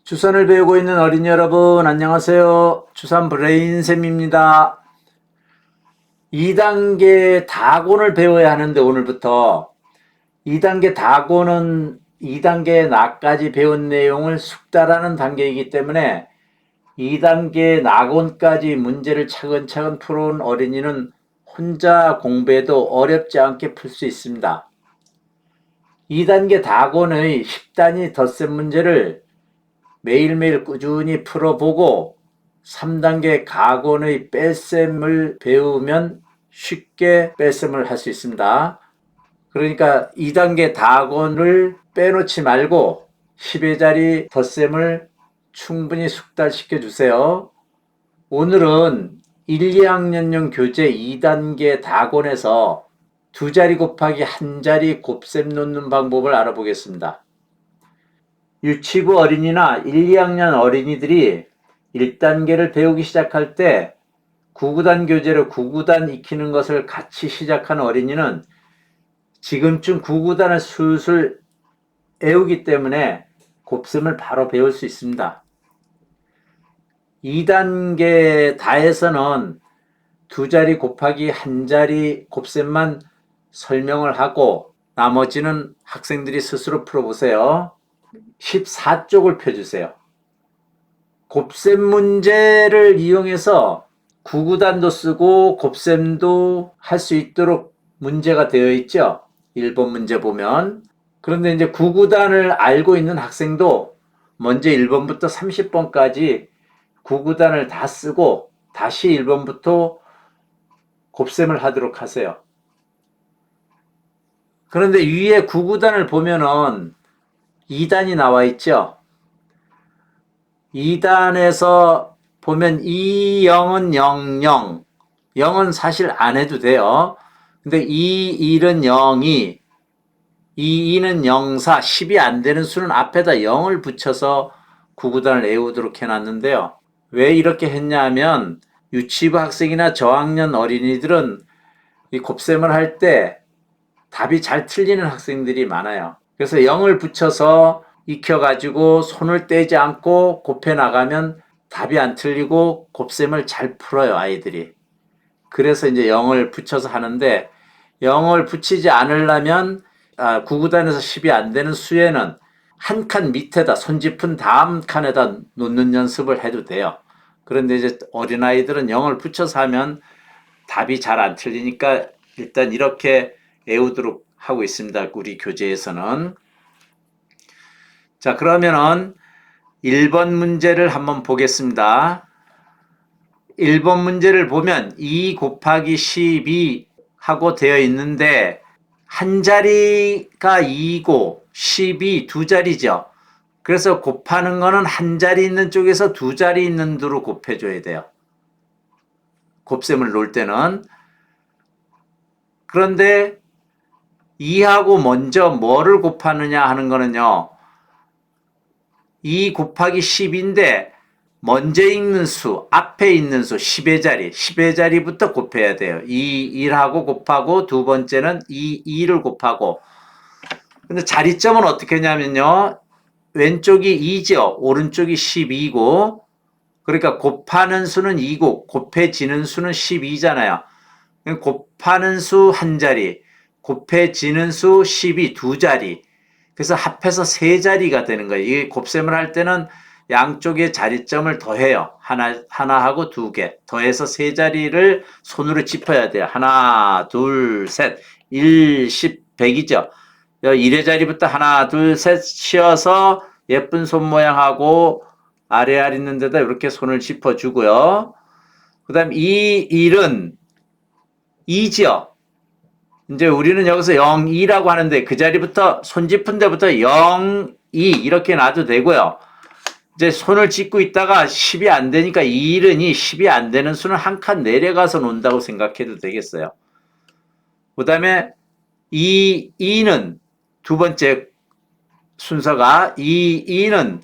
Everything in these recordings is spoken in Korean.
주산을 배우고 있는 어린이 여러분, 안녕하세요. 주산 브레인쌤입니다. 2단계 다곤을 배워야 하는데 오늘부터 2단계 다곤은 2단계 나까지 배운 내용을 숙달하는 단계이기 때문에 2단계 나곤까지 문제를 차근차근 풀어온 어린이는 혼자 공부해도 어렵지 않게 풀 수 있습니다. 2단계 다곤의 10단위 덧셈 문제를 매일매일 꾸준히 풀어보고 3단계 가곤의 뺄셈을 배우면 쉽게 뺄셈을 할 수 있습니다. 그러니까 2단계 다곤을 빼놓지 말고 10의 자리 덧셈을 충분히 숙달시켜 주세요. 오늘은 1, 2학년용 교재 2단계 다곤에서 두 자리 곱하기 한 자리 곱셈 놓는 방법을 알아보겠습니다. 유치부 어린이나 1, 2학년 어린이들이 1단계를 배우기 시작할 때 9구단 교재로 9구단 익히는 것을 같이 시작하는 어린이는 지금쯤 9구단을 술술 외우기 때문에 곱셈을 바로 배울 수 있습니다. 2단계 다에서는 두 자리 곱하기 한 자리 곱셈만 설명을 하고 나머지는 학생들이 스스로 풀어보세요. 14쪽을 펴주세요. 곱셈 문제를 이용해서 구구단도 쓰고 곱셈도 할 수 있도록 문제가 되어 있죠. 1번 문제 보면. 그런데 이제 구구단을 알고 있는 학생도 먼저 1번부터 30번까지 구구단을 다 쓰고 다시 1번부터 곱셈을 하도록 하세요. 그런데 위에 구구단을 보면은 2단이 나와 있죠. 2단에서 보면 2영은 00, 0은 사실 안 해도 돼요. 근데 21은 02, 22는 04, 10이 안 되는 수는 앞에다 0을 붙여서 구구단을 외우도록 해놨는데요. 왜 이렇게 했냐면 유치부 학생이나 저학년 어린이들은 이 곱셈을 할 때 답이 잘 틀리는 학생들이 많아요. 그래서 0을 붙여서 익혀가지고 손을 떼지 않고 곱해 나가면 답이 안 틀리고 곱셈을 잘 풀어요, 아이들이. 그래서 이제 0을 붙여서 하는데 0을 붙이지 않으려면 9구단에서 10이 안 되는 수에는 한 칸 밑에다 손짚은 다음 칸에다 놓는 연습을 해도 돼요. 그런데 이제 어린아이들은 0을 붙여서 하면 답이 잘 안 틀리니까 일단 이렇게 외우도록 하고 있습니다. 우리 교재에서는. 자, 그러면은 1번 문제를 한번 보겠습니다. 1번 문제를 보면 2 곱하기 12 하고 되어 있는데 한 자리가 2고 12 두 자리죠. 그래서 곱하는 거는 한 자리 있는 쪽에서 두 자리 있는 두로 곱해줘야 돼요. 곱셈을 놓을 때는. 그런데 2하고 먼저 뭐를 곱하느냐 하는 거는요. 2 곱하기 10인데 먼저 읽는 수, 앞에 있는 수 10의 자리, 10의 자리부터 곱해야 돼요. 1하고 곱하고 두 번째는 2를 곱하고. 근데 자리점은 어떻게 하냐면요. 왼쪽이 2죠. 오른쪽이 12고 그러니까 곱하는 수는 2고 곱해지는 수는 12잖아요. 곱하는 수 한 자리, 곱해지는 수 12 두 자리. 그래서 합해서 세 자리가 되는 거예요. 이 곱셈을 할 때는 양쪽에 자리점을 더해요. 하나하고 두 개. 더해서 세 자리를 손으로 짚어야 돼요. 하나, 둘, 셋. 1, 10, 100이죠. 1의 자리부터 하나, 둘, 셋 치어서 예쁜 손 모양하고 아래알 있는 데다 이렇게 손을 짚어주고요. 그 다음 이 1은 2죠. 이제 우리는 여기서 0, 2라고 하는데 그 자리부터 손 짚은 데부터 0, 2 이렇게 놔도 되고요. 이제 손을 짚고 있다가 10이 안 되니까 1은 2, 10이 안 되는 수는 한 칸 내려가서 논다고 생각해도 되겠어요. 그 다음에 2는 두 번째 순서가 2는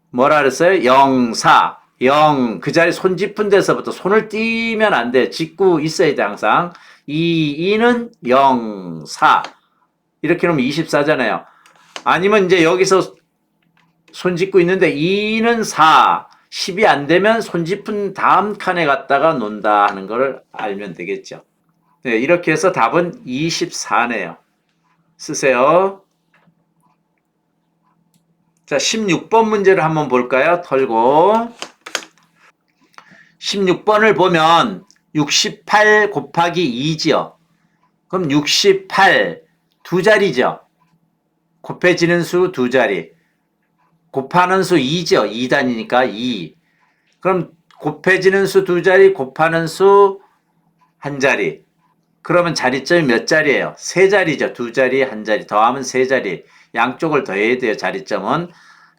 뭐라 그랬어요? 0, 4, 0, 그 자리 손 짚은 데서부터 손을 띄면 안 돼. 짚고 있어야 돼, 항상. 2는 0, 4. 이렇게 놓으면 24잖아요. 아니면 이제 여기서 손 짚고 있는데 2는 4, 10이 안 되면 손 짚은 다음 칸에 갔다가 논다 하는 걸 알면 되겠죠. 네, 이렇게 해서 답은 24네요. 쓰세요. 자, 16번 문제를 한번 볼까요? 털고. 16번을 보면 68 곱하기 2지요. 그럼 68 두 자리죠. 곱해지는 수 두 자리. 곱하는 수 2죠. 2단위니까 2. 그럼 곱해지는 수 두 자리, 곱하는 수 한 자리. 그러면 자리점이 몇 자리예요? 세 자리죠. 두 자리, 한 자리. 더하면 세 자리. 양쪽을 더해야 돼요. 자리점은.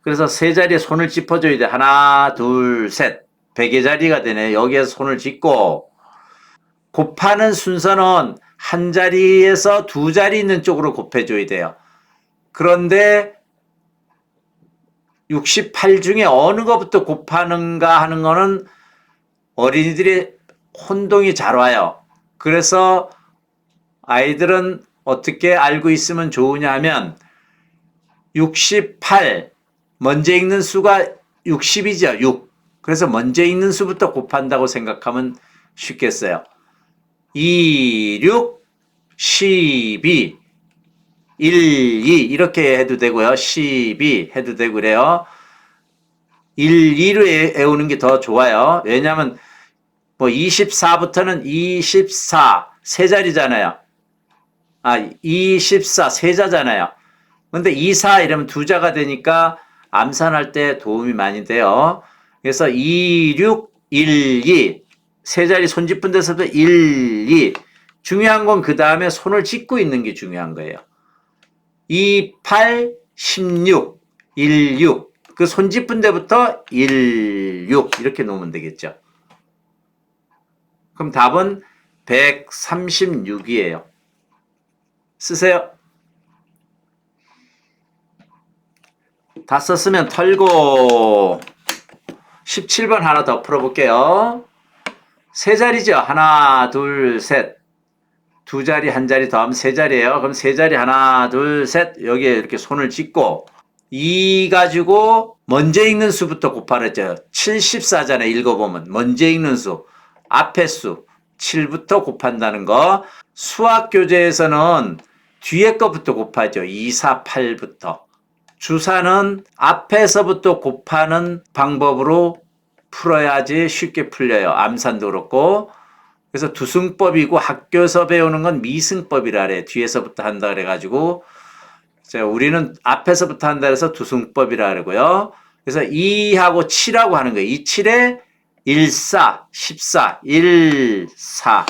그래서 세 자리에 손을 짚어줘야 돼. 하나, 둘, 셋. 100의 자리가 되네. 여기에서 손을 짚고 곱하는 순서는 한 자리에서 두 자리 있는 쪽으로 곱해줘야 돼요. 그런데 68 중에 어느 것부터 곱하는가 하는 거는 어린이들이 혼동이 잘 와요. 그래서 아이들은 어떻게 알고 있으면 좋으냐 하면 68 먼저 읽는 수가 60이죠. 6. 그래서 먼저 읽는 수부터 곱한다고 생각하면 쉽겠어요. 2, 6, 12, 1, 2 이렇게 해도 되고요. 12 해도 되고 그래요. 1, 2로 외우는 게 더 좋아요. 왜냐하면 뭐 24부터는 24 세 자리잖아요. 24 세자잖아요. 근데 24 이러면 두 자가 되니까 암산할 때 도움이 많이 돼요. 그래서 2, 6, 1, 2 세 자리 손 짚은 데서부터 1, 2 중요한 건 그 다음에 손을 짚고 있는 게 중요한 거예요. 2, 8, 16, 1, 6 그 손 짚은 데부터 1, 6 이렇게 놓으면 되겠죠. 그럼 답은 136이에요. 쓰세요. 다 썼으면 털고 17번 하나 더 풀어볼게요. 세 자리죠. 하나, 둘, 셋. 두 자리, 한 자리 더하면 세 자리예요. 그럼 세 자리 하나, 둘, 셋. 여기에 이렇게 손을 짚고 2 가지고 먼저 읽는 수부터 곱하랬죠. 74잖아요. 읽어보면 먼저 읽는 수, 앞에 수 7부터 곱한다는 거. 수학 교재에서는 뒤에 거부터 곱하죠. 2, 4, 8부터. 주사는 앞에서부터 곱하는 방법으로 풀어야지 쉽게 풀려요. 암산도 그렇고. 그래서 두승법이고 학교에서 배우는 건 미승법이라 그래. 뒤에서부터 한다 그래가지고 우리는 앞에서부터 한다 그래서 두승법이라 그러고요. 그래서 2하고 7하고 하는 거예요. 2, 7에 1, 4, 14, 1, 4.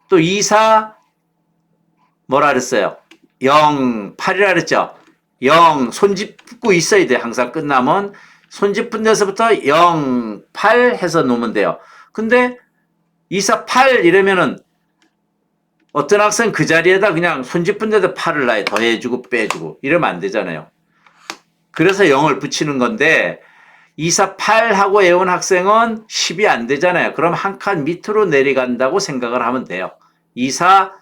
또 2, 4 뭐라 그랬어요? 0, 8이라 그랬죠? 0, 손 짚고 있어야 돼. 항상 끝나면. 손 짚은 데서부터 0, 8 해서 놓으면 돼요. 근데 2, 4, 8 이러면은 어떤 학생 그 자리에다 그냥 손 짚은 데다 8을 놔요. 더해주고 빼주고. 이러면 안 되잖아요. 그래서 0을 붙이는 건데 2, 4, 8 하고 외운 학생은 10이 안 되잖아요. 그럼 한 칸 밑으로 내려간다고 생각을 하면 돼요. 2, 4,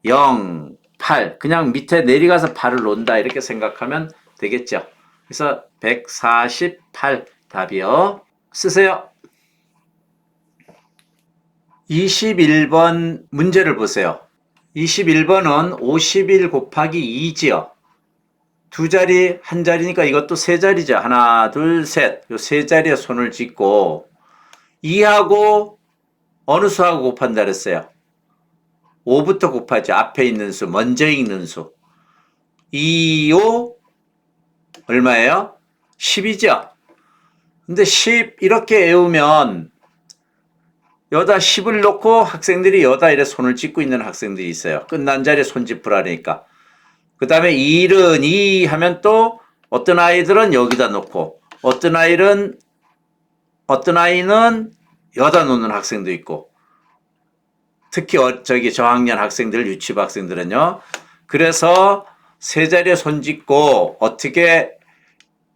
0, 8 그냥 밑에 내려가서 8을 놓는다 이렇게 생각하면 되겠죠. 그래서 148 답이요. 쓰세요. 21번 문제를 보세요. 21번은 51 곱하기 2지요. 두 자리, 한 자리니까 이것도 세 자리죠. 하나, 둘, 셋. 요 세 자리에 손을 짚고 2하고 어느 수하고 곱한다 그랬어요? 5부터 곱하죠. 앞에 있는 수, 먼저 읽는 수. 2, 5 얼마예요? 10이죠. 근데 10 이렇게 외우면 여다 10을 놓고 학생들이 여다 이래 손을 짚고 있는 학생들이 있어요. 끝난 자리에 손 짚으라니까. 그 다음에 1은 2 하면 또 어떤 아이들은 여기다 놓고 어떤 아이는 여다 놓는 학생도 있고 특히 저기 저학년 학생들 유치부 학생들은요. 그래서 세 자리에 손 짚고 어떻게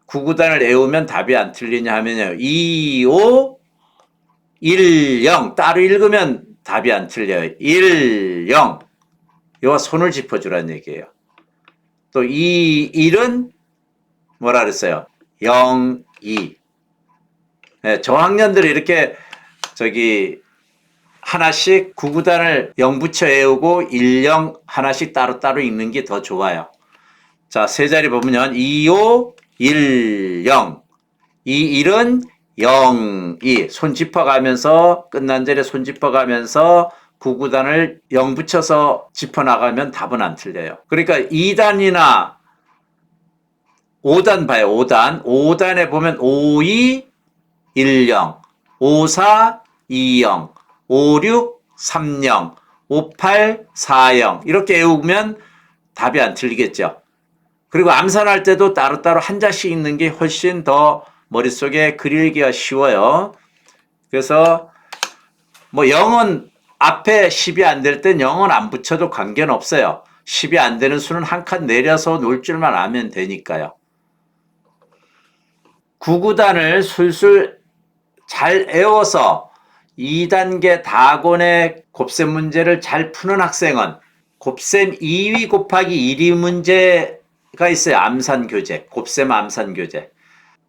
구구단을 외우면 답이 안 틀리냐 하면요. 2, 5 1, 0 따로 읽으면 답이 안 틀려요. 1, 0 이와 손을 짚어주라는 얘기예요. 또 이 1은 뭐라 그랬어요? 0, 2. 네, 저학년들이 이렇게 하나씩 구구단을 0 붙여 외우고 1, 0 하나씩 따로따로 읽는 게 더 좋아요. 자, 세 자리 보면 2, 5, 1, 0. 2, 1은 0, 2. 손 짚어가면서 끝난 자리에 손 짚어가면서 구구단을 0 붙여서 짚어나가면 답은 안 틀려요. 그러니까 2단이나 5단 봐요. 5단. 5단에 보면 5, 2, 1, 0. 5, 4, 2, 0. 5, 6, 3, 0. 5, 8, 4, 0. 이렇게 외우면 답이 안 틀리겠죠. 그리고 암산할 때도 따로따로 한 자씩 읽는 게 훨씬 더 머릿속에 그리기가 쉬워요. 그래서 뭐 0은 앞에 10이 안 될 땐 0은 안 붙여도 관계는 없어요. 10이 안 되는 수는 한 칸 내려서 놓을 줄만 알면 되니까요. 구구단을 술술 잘 외워서 2단계 다곤의 곱셈 문제를 잘 푸는 학생은 곱셈 2위 곱하기 1위 문제가 있어요. 암산 교재, 곱셈 암산 교재.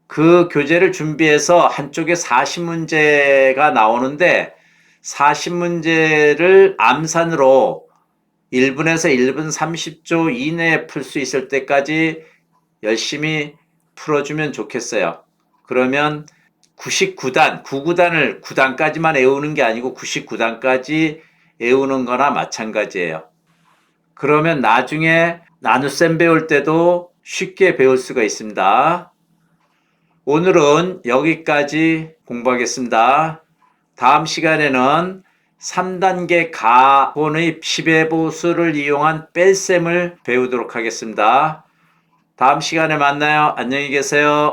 그 교재를 준비해서 한쪽에 40문제가 나오는데 40문제를 암산으로 1분에서 1분 30초 이내에 풀 수 있을 때까지 열심히 풀어주면 좋겠어요. 그러면 99단, 99단을 9단까지만 외우는 게 아니고 99단까지 외우는 거나 마찬가지예요. 그러면 나중에 나눗셈 배울 때도 쉽게 배울 수가 있습니다. 오늘은 여기까지 공부하겠습니다. 다음 시간에는 3단계 가본의 10회보수를 이용한 뺄셈을 배우도록 하겠습니다. 다음 시간에 만나요. 안녕히 계세요.